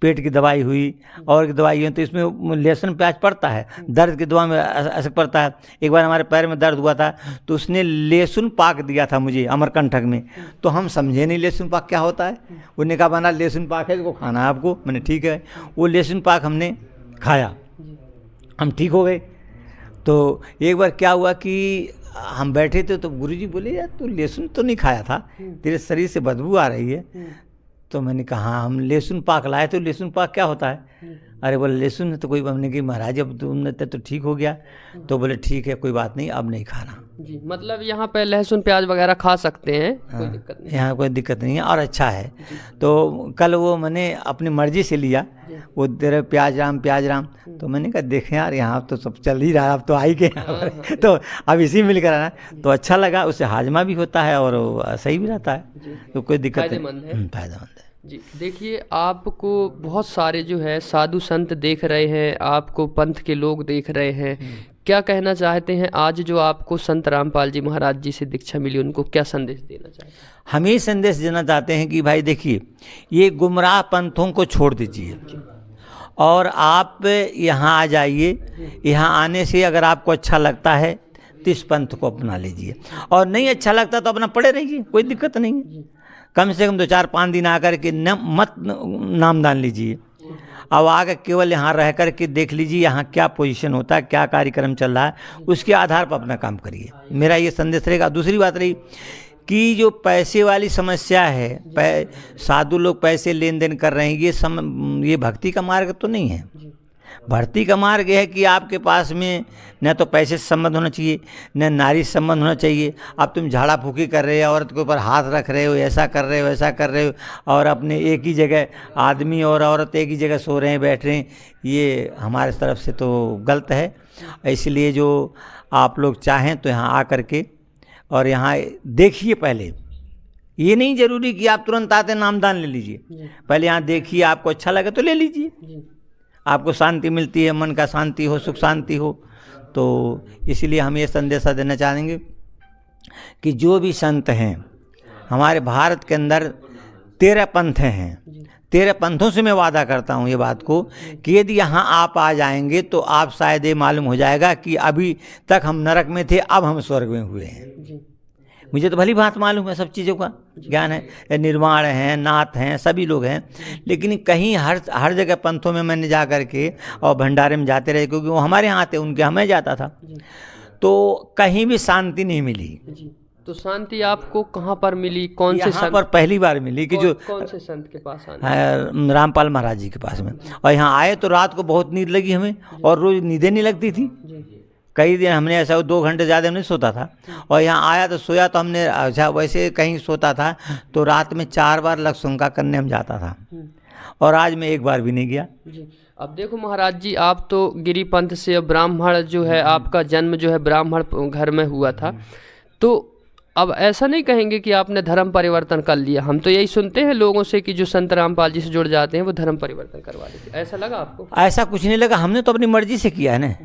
पेट की दवाई हुई और की दवाई है तो इसमें लहसुन प्याज पड़ता है। दर्द की दवा में असर पड़ता है। एक बार हमारे पैर में दर्द हुआ था तो उसने लहसुन पाक दिया था मुझे अमरकंटक में, तो हम समझे नहीं लहसुन पाक क्या होता है। उन्होंने कहा बना लहसुन पाक है, इसको खाना है आपको। मैंने ठीक है, वो लहसुन पाक हमने खाया, हम ठीक हो गए। तो एक बार क्या हुआ कि हम बैठे थे तो गुरुजी बोले यार तू लहसुन तो नहीं खाया था, तेरे शरीर से बदबू आ रही है। तो मैंने कहा हम लहसुन पाक लाए। तो लहसुन पाक क्या होता है? अरे बोले लहसुन है। तो कोई हमने कि महाराज अब तुमने तो ठीक हो गया। तो बोले ठीक है कोई बात नहीं, अब नहीं खाना। जी, मतलब यहाँ पे लहसुन प्याज वगैरह खा सकते हैं, कोई दिक्कत नहीं, यहाँ कोई दिक्कत नहीं है और अच्छा है। तो कल वो मैंने अपनी मर्जी से लिया, वो तेरे प्याज राम। तो मैंने कहा देखें यार यहाँ तो सब चल ही रहा है, अब तो आ ही गए तो अब इसी मिलकर आना तो अच्छा लगा। उससे हाजमा भी होता है और सही भी रहता है, तो कोई दिक्कत नहीं, फायदेमंद है। जी, देखिए आपको बहुत सारे जो है साधु संत देख रहे हैं, आपको पंथ के लोग देख रहे हैं, क्या कहना चाहते हैं? आज जो आपको संत रामपाल जी महाराज जी से दीक्षा मिली, उनको क्या संदेश देना चाहते हैं? हम ये संदेश देना चाहते हैं कि भाई देखिए ये गुमराह पंथों को छोड़ दीजिए और आप यहाँ आ जाइए। यहाँ आने से अगर आपको अच्छा लगता है तो इस पंथ को अपना लीजिए, और नहीं अच्छा लगता तो अपना पड़े रहिए, कोई दिक्कत नहीं है। कम से कम 2-4-5 दिन आकर के मत नामदान लीजिए। अब आकर केवल यहाँ रह कर के देख लीजिए यहाँ क्या पोजीशन होता है, क्या कार्यक्रम चल रहा है, उसके आधार पर अपना काम करिए। मेरा ये संदेश रहेगा। दूसरी बात रही कि जो पैसे वाली समस्या है, साधु लोग पैसे लेन देन कर रहे हैं, ये भक्ति का मार्ग तो नहीं है। भक्ति का मार्ग यह है कि आपके पास में न तो पैसे से संबंध होना चाहिए, न नारी से संबंध होना चाहिए। अब तुम झाड़ा फूकी कर रहे हो, औरत के ऊपर हाथ रख रहे हो, ऐसा कर रहे हो, ऐसा कर रहे हो, और अपने एक ही जगह आदमी और औरत एक ही जगह सो रहे हैं, बैठ रहे हैं, ये हमारे तरफ से तो गलत है। इसलिए जो आप लोग चाहें तो यहाँ आ कर के और यहाँ देखिए। पहले ये नहीं जरूरी कि आप तुरंत आते नामदान ले लीजिए, पहले यहाँ देखिए, आपको अच्छा लगे तो ले लीजिए। आपको शांति मिलती है, मन का शांति हो, सुख शांति हो। तो इसलिए हम ये संदेशा देना चाहेंगे कि जो भी संत हैं हमारे भारत के अंदर 13 पंथ हैं, 13 पंथों से मैं वादा करता हूँ ये बात को कि यदि यहाँ आप आ जाएंगे तो आप शायद ये मालूम हो जाएगा कि अभी तक हम नरक में थे, अब हम स्वर्ग में हुए हैं। मुझे तो भली बात मालूम है, सब चीज़ों का ज्ञान है, निर्वाण हैं, नाथ हैं, सभी लोग हैं, लेकिन कहीं हर जगह पंथों में मैंने जा कर के और भंडारे में जाते रहे, क्योंकि वो हमारे यहाँ आते, उनके हमें जाता था, तो कहीं भी शांति नहीं मिली। तो शांति आपको कहाँ पर मिली? कौन से संत पर पहली बार मिली कि जो कौन से संत के पास आए? रामपाल महाराज जी के पास में। और यहाँ आए तो रात को बहुत नींद लगी हमें, और रोज नींदें नहीं लगती थी। कई दिन हमने ऐसा 2 घंटे ज़्यादा नहीं सोता था, और यहाँ आया तो सोया तो हमने, अच्छा वैसे कहीं सोता था तो रात में 4 बार लक्ष्मणका करने हम जाता था, और आज मैं 1 बार भी नहीं गया। अब देखो महाराज जी, आप तो गिरी पंथ से, ब्राह्मण जो है, आपका जन्म जो है ब्राह्मण घर में हुआ था, तो अब ऐसा नहीं कहेंगे कि आपने धर्म परिवर्तन कर लिया। हम तो यही सुनते हैं लोगों से कि जो संत रामपाल जी से जुड़ जाते हैं वो धर्म परिवर्तन करवा देते, ऐसा लगा आपको? ऐसा कुछ नहीं लगा, हमने तो अपनी मर्जी से किया है ना,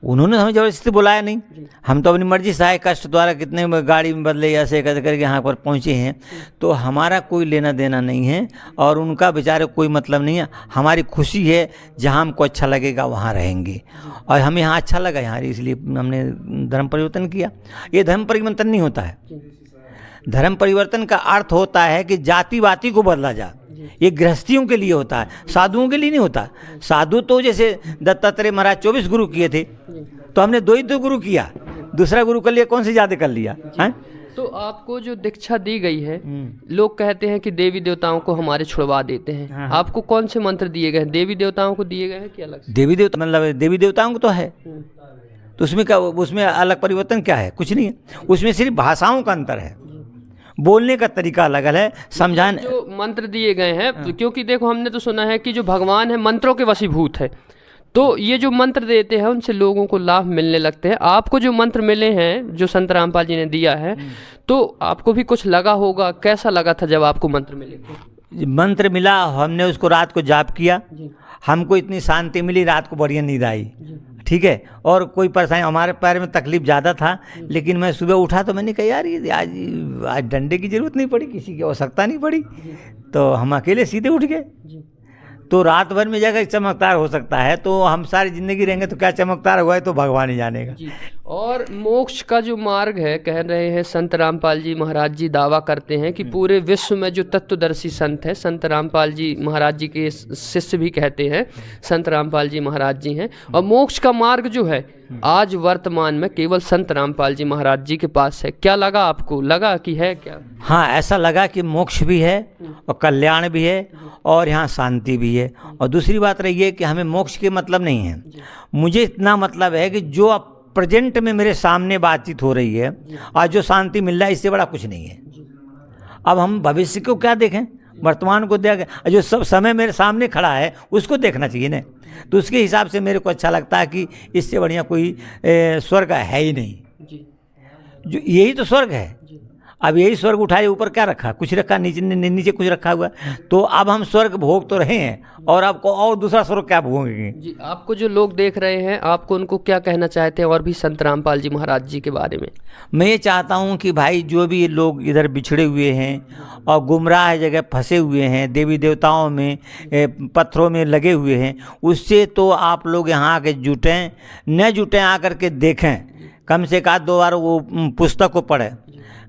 उन्होंने हमें जबरदस्ती बुलाया नहीं, हम तो अपनी मर्जी से आए, कष्ट द्वारा कितने गाड़ी में बदले, ऐसे करके यहाँ पर पहुँचे हैं। तो हमारा कोई लेना देना नहीं है, और उनका बेचारे कोई मतलब नहीं है। हमारी खुशी है, जहाँ हमको अच्छा लगेगा वहाँ रहेंगे, और हमें यहाँ अच्छा लगा यहाँ, इसलिए हमने धर्म परिवर्तन किया। ये धर्म परिवर्तन नहीं होता है, धर्म परिवर्तन का अर्थ होता है कि जाति वाति को बदला जा, ये गृहस्थियों के लिए होता है, साधुओं के लिए नहीं होता। साधु तो जैसे दत्तात्रेय महाराज 24 गुरु किए थे, तो हमने 2 ही तो गुरु किया, दूसरा गुरु कर लिया, कौन सी ज़्यादा कर लिया है? तो आपको जो दीक्षा दी गई है, लोग कहते हैं कि देवी देवताओं को हमारे छुड़वा देते हैं, आपको कौन से मंत्र दिए गए? देवी देवताओं को दिए गए हैं कि अलग से? देवी देवता मतलब देवी देवताओं को तो है, तो उसमें क्या, उसमें अलग परिवर्तन क्या है? कुछ नहीं है, उसमें सिर्फ भाषाओं का अंतर है, बोलने का तरीका अलग है, समझाने जो मंत्र दिए गए हैं। क्योंकि देखो, हमने तो सुना है कि जो भगवान है मंत्रों के वशीभूत है, तो ये जो मंत्र देते हैं उनसे लोगों को लाभ मिलने लगते हैं। आपको जो मंत्र मिले हैं, जो संत रामपाल जी ने दिया है, तो आपको भी कुछ लगा होगा, कैसा लगा था जब आपको मंत्र मिले? मंत्र मिला, हमने उसको रात को जाप किया, हमको इतनी शांति मिली, रात को बढ़िया नींद आई, ठीक है। और कोई परेशानी, हमारे पैर में तकलीफ ज़्यादा था, लेकिन मैं सुबह उठा तो मैंने कहा यार ये आज डंडे की ज़रूरत नहीं पड़ी, किसी की आवश्यकता नहीं पड़ी, तो हम अकेले सीधे उठ गए। तो रात भर में जाकर चमत्कार हो सकता है, तो हम सारी ज़िंदगी रहेंगे तो क्या चमत्कार हुआ है तो भगवान ही जानेगा। और मोक्ष का जो मार्ग है, कह रहे हैं संत रामपाल जी महाराज जी दावा करते हैं कि पूरे विश्व में जो तत्वदर्शी संत है, संत रामपाल जी महाराज जी के शिष्य भी कहते हैं संत रामपाल जी महाराज जी हैं। और मोक्ष का मार्ग जो है आज वर्तमान में केवल संत रामपाल जी महाराज जी के पास है। क्या लगा आपको, लगा कि है क्या? हाँ, ऐसा लगा कि मोक्ष भी है और कल्याण भी है और यहाँ शांति भी है। और दूसरी बात रही है कि हमें मोक्ष के मतलब नहीं है, मुझे इतना मतलब है कि जो अब प्रेजेंट में मेरे सामने बातचीत हो रही है और जो शांति मिल रहा है, इससे बड़ा कुछ नहीं है। अब हम भविष्य को क्या देखें, वर्तमान को देखें, जो सब समय मेरे सामने खड़ा है उसको देखना चाहिए ना। तो उसके हिसाब से मेरे को अच्छा लगता है कि इससे बढ़िया कोई स्वर्ग है ही नहीं, जो यही तो स्वर्ग है। अब यही स्वर्ग उठाए, ऊपर क्या रखा, कुछ रखा, नीचे कुछ रखा हुआ। तो अब हम स्वर्ग भोग तो रहे हैं, और आपको और दूसरा स्वर्ग क्या भोगेंगे जी। आपको जो लोग देख रहे हैं, आपको उनको क्या कहना चाहते हैं और भी संत रामपाल जी महाराज जी के बारे में? मैं ये चाहता हूँ कि भाई जो भी लोग इधर बिछड़े हुए हैं और गुमराह जगह फंसे हुए हैं, देवी देवताओं में, पत्थरों में लगे हुए हैं, उससे तो आप लोग यहाँ आके जुटें, न जुटें आकर के देखें, कम से 1-2 बार वो पुस्तक को पढ़ें।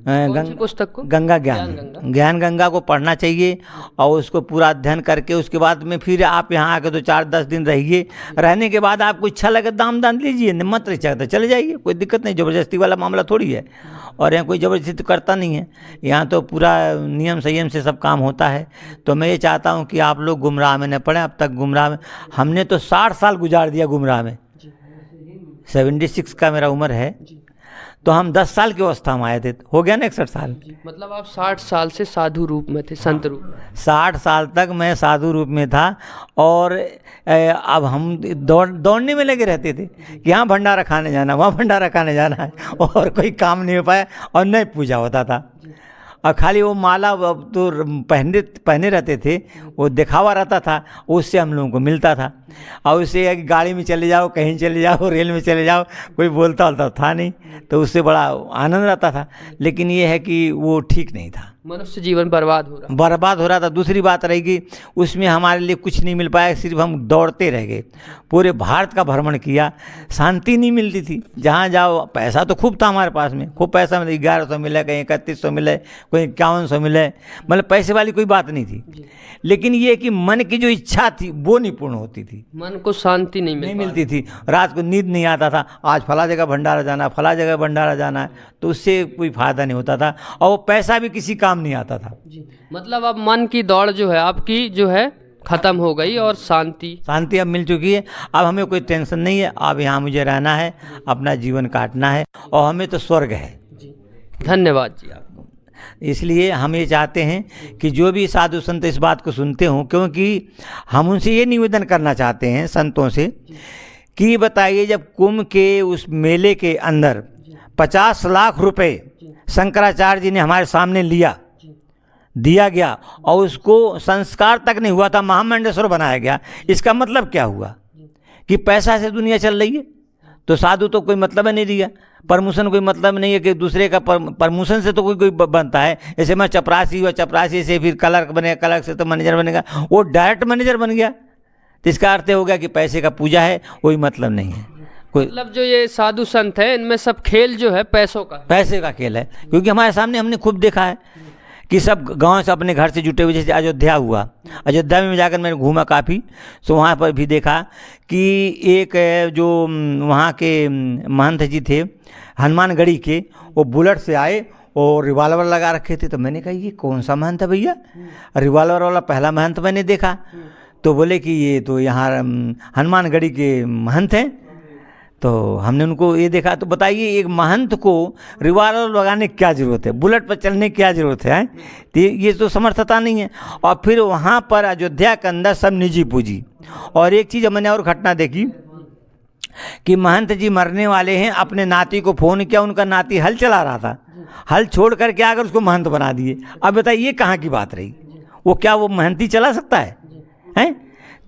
कौन सी पुस्तक को? गंगा ज्ञान ज्ञान गंगा को पढ़ना चाहिए और उसको पूरा अध्ययन करके उसके बाद में फिर आप यहाँ आके 2-4-10 दिन रहिए। रहने के बाद आपको इच्छा लगे दाम लीजिए, मत इच्छा तो चले जाइए, कोई दिक्कत नहीं। ज़बरदस्ती वाला मामला थोड़ी है, और यहाँ कोई ज़बरदस्ती तो करता नहीं है। यहाँ तो पूरा नियम संयम से सब काम होता है। तो मैं ये चाहता हूँ कि आप लोग गुमराह में न पड़ें। अब तक गुमराह में हमने तो 60 साल गुजार दिया गुमराह में। 76 का मेरा उम्र है, तो हम 10 साल की अवस्था में आए थे, हो गया ना 61 साल। मतलब आप 60 साल से साधु रूप में थे, संत रूप में। 60 साल तक मैं साधु रूप में था, और अब हम दौड़ने में लगे रहते थे कि यहाँ भंडारा खाने जाना, वहाँ भंडारा खाने जाना है, और कोई काम नहीं हो पाया और नहीं पूजा होता था। और खाली वो माला तो पहने रहते थे, वो दिखावा रहता था, उससे हम लोगों को मिलता था। और उससे गाड़ी में चले जाओ, कहीं चले जाओ, रेल में चले जाओ, कोई बोलता था नहीं, तो उससे बड़ा आनंद रहता था। लेकिन ये है कि वो ठीक नहीं था, मनुष्य जीवन बर्बाद हो रहा था। दूसरी बात रहेगी, उसमें हमारे लिए कुछ नहीं मिल पाया, सिर्फ हम दौड़ते रह गए। पूरे भारत का भ्रमण किया, शांति नहीं मिलती थी। जहाँ जाओ पैसा तो खूब था हमारे पास में, खूब पैसा मिले, 1100 मिले, कहीं 3100 मिले, कोई 5100 मिले, मतलब पैसे वाली कोई बात नहीं थी। लेकिन ये कि मन की जो इच्छा थी वो नहीं पूर्ण होती थी, मन को शांति नहीं मिलती थी। रात को नींद नहीं आता था, आज फला जगह भंडारा जाना, फला जगह भंडारा जाना है, तो उससे कोई फायदा नहीं होता था, और वो पैसा भी किसी काम नहीं आता था। मतलब अब मन की दौड़ जो है आपकी जो है खत्म हो गई, और शांति अब मिल चुकी है। अब हमें कोई टेंशन नहीं है, अब यहाँ मुझे रहना है, अपना जीवन काटना है, और हमें तो स्वर्ग है। धन्यवाद जी आपको। इसलिए हम ये चाहते हैं कि जो भी साधु संत इस बात को सुनते हों, क्योंकि हम उनसे ये निवेदन करना चाहते हैं संतों से कि बताइए, जब कुंभ के उस मेले के अंदर 50 लाख रुपए शंकराचार्य जी ने हमारे सामने दिया गया, और उसको संस्कार तक नहीं हुआ था, महामंडलेश्वर बनाया गया। इसका मतलब क्या हुआ कि पैसा से दुनिया चल रही है, तो साधु तो कोई मतलब नहीं दिया। परमोशन कोई मतलब नहीं है कि दूसरे का परमोशन से तो कोई बनता है। जैसे मैं चपरासी हुआ, चपरासी से फिर क्लर्क बनेगा, क्लर्क से तो मैनेजर बनेगा, वो डायरेक्ट मैनेजर बन गया। तो इसका अर्थ हो गया कि पैसे का पूजा है, कोई मतलब नहीं है। कोई मतलब जो ये साधु संत है, इनमें सब खेल जो है पैसों का, पैसे का खेल है। क्योंकि हमारे सामने हमने खूब देखा है कि सब गांव से अपने घर से जुटे हुए, जैसे अयोध्या हुआ, अयोध्या में जाकर मैंने घूमा काफ़ी, तो वहाँ पर भी देखा कि एक जो वहाँ के महंत जी थे हनुमानगढ़ी के, वो बुलेट से आए और रिवाल्वर लगा रखे थे। तो मैंने कहा ये कौन सा महंत है भैया, रिवाल्वर वाला पहला महंत मैंने देखा। तो बोले कि ये तो यहाँ हनुमानगढ़ी के महंत हैं। तो हमने उनको ये देखा, तो बताइए एक महंत को रिवाल्वर लगाने की क्या ज़रूरत है, बुलेट पर चलने की क्या ज़रूरत है? तो ये तो समर्थता नहीं है। और फिर वहाँ पर अयोध्या के अंदर सब निजी पूजी। और एक चीज़ मैंने और घटना देखी कि महंत जी मरने वाले हैं, अपने नाती को फ़ोन किया, उनका नाती हल चला रहा था, हल छोड़ करके आकर उसको महंत बना दिए। अब बताइए ये कहाँ की बात रही? वो महंती चला सकता है?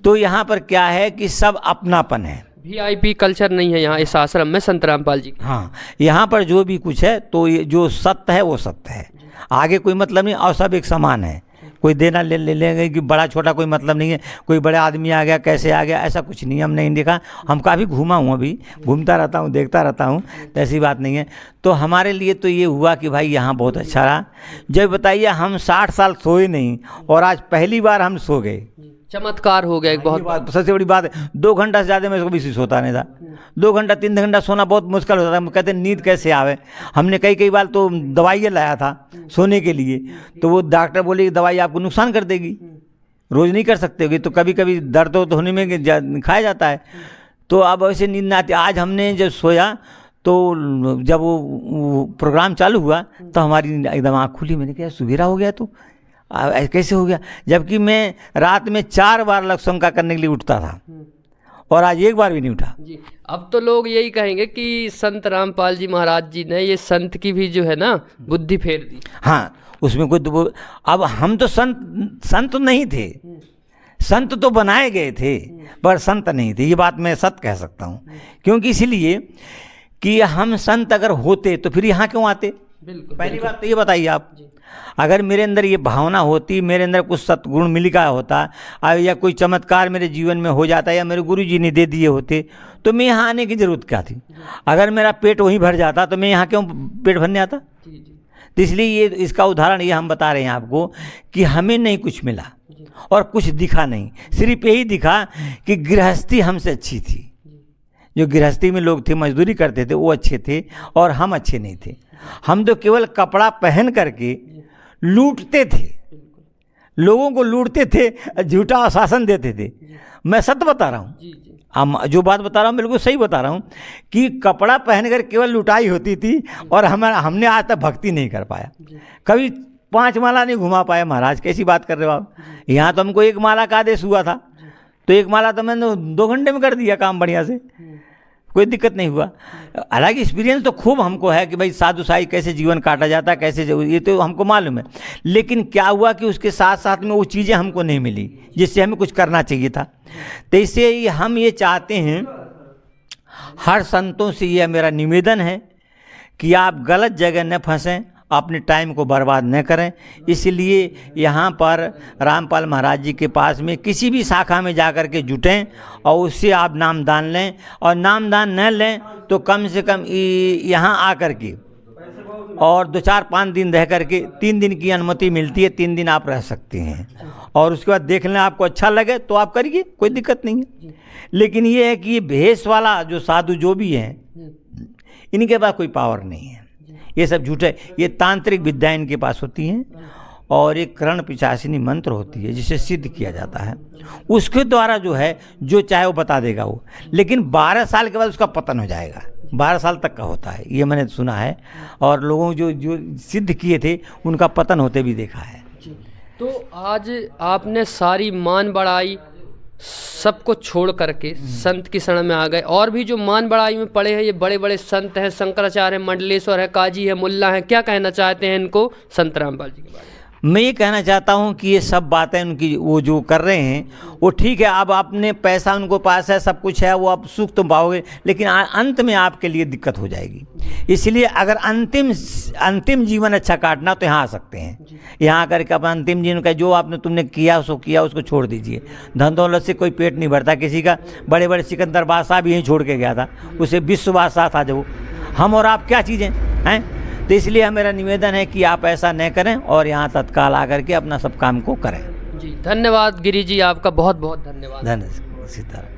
तो यहाँ पर क्या है कि सब अपनापन है, VIP कल्चर नहीं है यहाँ इस आश्रम में संत रामपाल जी। हाँ, यहाँ पर जो भी कुछ है तो ये जो सत्य है वो सत्य है, आगे कोई मतलब नहीं, और सब एक समान है। कोई देना ले लेंगे कि बड़ा छोटा कोई मतलब नहीं है, कोई बड़े आदमी आ गया कैसे आ गया, ऐसा कुछ नहीं, हम नहीं देखा। हम काफ़ी घूमा हूँ, अभी घूमता रहता हूँ, देखता रहता हूँ, तो ऐसी बात नहीं है। तो हमारे लिए तो ये हुआ कि भाई यहाँ बहुत अच्छा रहा। जब बताइए हम 60 साल सोए नहीं, और आज पहली बार हम सो गए, चमत्कार हो गया एक बहुत। सबसे बड़ी बात है 2 घंटा से ज़्यादा मैं कभी सोता नहीं था। 2 घंटा 3 घंटा सोना बहुत मुश्किल होता था। कहते नींद कैसे आवे। हमने कई बार तो दवाइयाँ लाया था सोने के लिए, तो वो डॉक्टर बोले कि दवाई आपको नुकसान कर देगी, रोज़ नहीं कर सकते होगी। तो कभी कभी दर्द होने में खाया जाता है, तो अब ऐसे नींद ना आती। आज हमने जब सोया तो जब वो प्रोग्राम चालू हुआ तो हमारी एकदम आँख खुली। मैंने कहा सुबेरा हो गया, तो कैसे हो गया? जबकि मैं रात में 4 बार लक्ष्मका करने के लिए उठता था, और आज एक बार भी नहीं उठा जी। अब तो लोग यही कहेंगे कि संत रामपाल जी महाराज जी ने ये संत की भी जो है ना बुद्धि फेर दी। हाँ, उसमें कोई अब हम तो संत नहीं थे, संत तो बनाए गए थे पर संत नहीं थे। ये बात मैं सत्य कह सकता हूँ, क्योंकि इसलिए कि हम संत अगर होते तो फिर यहाँ क्यों आते? पहली बात तो ये बताइए आप, अगर मेरे अंदर ये भावना होती, मेरे अंदर कुछ सत्गुण मिल गया होता, या कोई चमत्कार मेरे जीवन में हो जाता, या मेरे गुरु जी ने दे दिए होते, तो मैं यहाँ आने की ज़रूरत क्या थी? अगर मेरा पेट वहीं भर जाता तो मैं यहाँ क्यों पेट भरने आता? तो इसलिए ये इसका उदाहरण ये हम बता रहे हैं आपको कि हमें नहीं कुछ मिला और कुछ दिखा नहीं, सिर्फ यही दिखा कि गृहस्थी हमसे अच्छी थी। जो गृहस्थी में लोग थे, मजदूरी करते थे, वो अच्छे थे और हम अच्छे नहीं थे। हम तो केवल कपड़ा पहन करके लूटते थे, लोगों को लूटते थे, झूठा आश्वासन देते थे। मैं सत्य बता रहा हूँ, जो बात बता रहा हूँ बिल्कुल सही बता रहा हूँ कि कपड़ा पहनकर केवल लुटाई होती थी और हमने आज तक भक्ति नहीं कर पाया। कभी 5 माला नहीं घुमा पाया। महाराज कैसी बात कर रहे हो आप? यहाँ तो हमको 1 माला का आदेश हुआ था, तो 1 माला तो मैंने 2 घंटे में कर दिया काम बढ़िया से, कोई दिक्कत नहीं हुआ। हालांकि एक्सपीरियंस तो खूब हमको है कि भाई साधुशाही कैसे जीवन काटा जाता है, कैसे, ये तो हमको मालूम है। लेकिन क्या हुआ कि उसके साथ साथ में वो चीज़ें हमको नहीं मिली जिससे हमें कुछ करना चाहिए था। तो इससे हम ये चाहते हैं, हर संतों से यह मेरा निवेदन है कि आप गलत जगह न फंसें, अपने टाइम को बर्बाद न करें। इसलिए यहाँ पर रामपाल महाराज जी के पास में किसी भी शाखा में जाकर के जुटें और उससे आप नामदान लें, और नामदान न लें तो कम से कम यहाँ आकर के और 2-4-5 दिन रह करके, 3 दिन की अनुमति मिलती है, 3 दिन आप रह सकते हैं और उसके बाद देख लें आपको अच्छा लगे तो आप करिए, कोई दिक्कत नहीं है। लेकिन ये है कि ये भेष वाला जो साधु जो भी हैं, इनके पास कोई पावर नहीं है, ये सब झूठे। ये तांत्रिक विद्याएं इनके पास होती हैं और एक करण पिशाचिनी मंत्र होती है जिसे सिद्ध किया जाता है, उसके द्वारा जो है जो चाहे वो बता देगा वो। लेकिन 12 साल के बाद उसका पतन हो जाएगा, 12 साल तक का होता है, ये मैंने सुना है। और लोगों जो सिद्ध किए थे उनका पतन होते भी देखा है। तो आज आपने सारी मान बढ़ाई सबको छोड़ करके संत की शरण में आ गए, और भी जो मान बढ़ाई में पड़े हैं ये बड़े बड़े संत हैं, शंकराचार्य है, मंडलेश्वर है, काजी है, मुल्ला है, क्या कहना चाहते हैं इनको संत रामपाल जी के बारे में? मैं ये कहना चाहता हूँ कि ये सब बातें उनकी वो जो कर रहे हैं वो ठीक है। अब आपने पैसा उनको पास है, सब कुछ है, वो आप सुख तो पाओगे, लेकिन अंत में आपके लिए दिक्कत हो जाएगी। इसलिए अगर अंतिम जीवन अच्छा काटना तो यहाँ आ सकते हैं। यहाँ आकर के अपना अंतिम जीवन का जो तुमने किया सो किया, उसको छोड़ दीजिए। धन दौलत से कोई पेट नहीं भरता किसी का। बड़े बड़े सिकंदर बादशाह भी यहीं छोड़ के गया था, उसे विश्व बादशाह था जो। हम और आप क्या चीज़ें हैं? तो इसलिए मेरा निवेदन है कि आप ऐसा न करें और यहाँ तत्काल आकर के अपना सब काम को करें। जी धन्यवाद गिरी जी, आपका बहुत बहुत धन्यवाद। धन्यवाद। सीताराम।